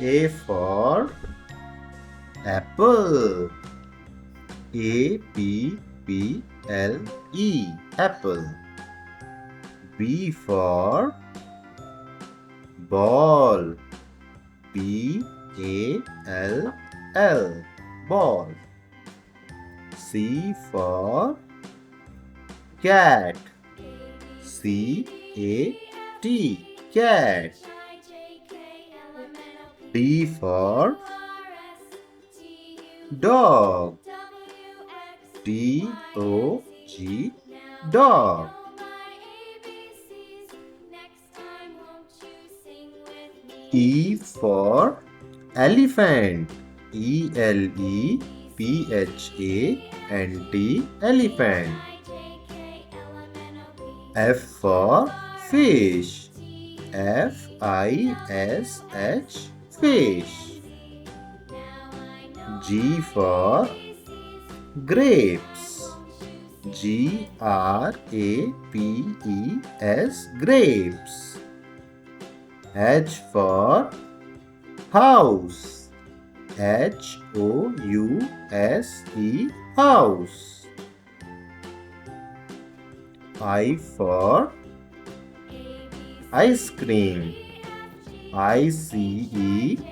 A for apple. A-P-P-L-E, apple. B for ball. B-A-L-L, ball. C for cat. C-A-T, cat. D for dog. D-O-G, dog. E for elephant. E-L-E-P-H-A-N-T, elephant. F for fish. F-I-S-H, fish. G for grapes. G-R-A-P-E-S, grapes. H for house. H-O-U-S-E, house. I for ice cream. I-C-E-C-A-R-E-A-M,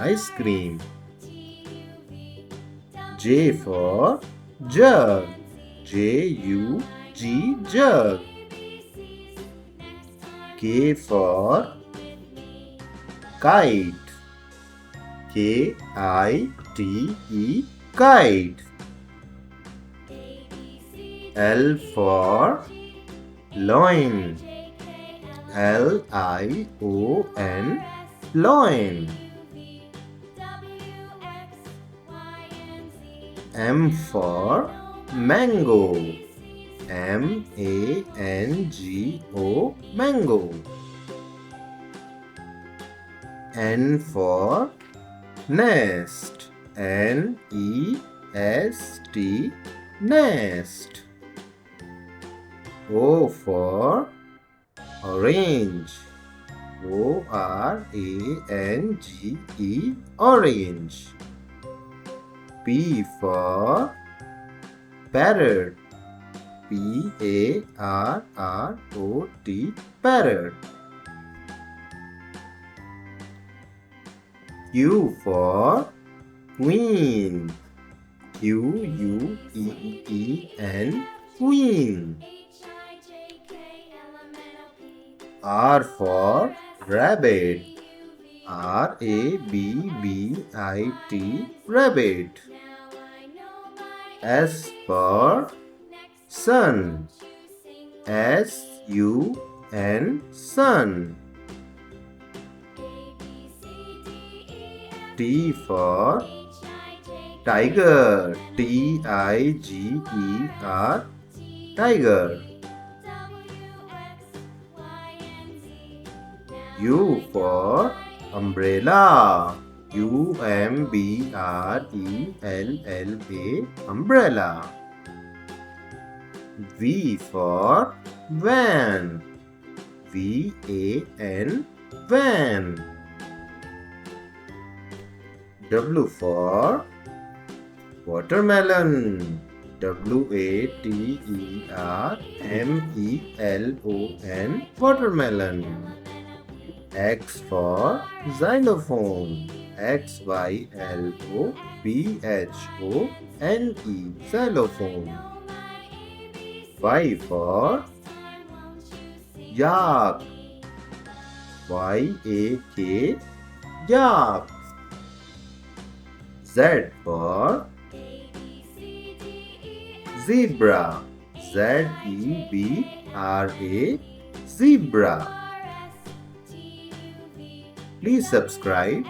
ice cream. J for jug. J-U-G, jug. K for kite. K-I-T-E, kite. L for loin. L-I-O-N, loin. M for mango. M-A-N-G-O, mango. N for nest. N-E-S-T, nest. O for orange. O-R-A-N-G-E, orange. P for parrot. P-A-R-R-O-T, parrot. Q for queen. Q-U-E-E-N, queen. R for rabbit. R-A-B-B-I-T, rabbit. S for sun. S-U-N, sun. T for tiger. T-I-G-E-R, tiger. U for umbrella. U-M-B-R-E-L-L-A, umbrella. V for van. V-A-N, van. W for watermelon. W-A-T-E-R-M-E-L-O-N, watermelon. X for xylophone. X-Y-L-O-P-H-O-N-E, xylophone. Y for yak. Y-A-K, yak. Z for zebra. Z-E-B-R-A, zebra. Please subscribe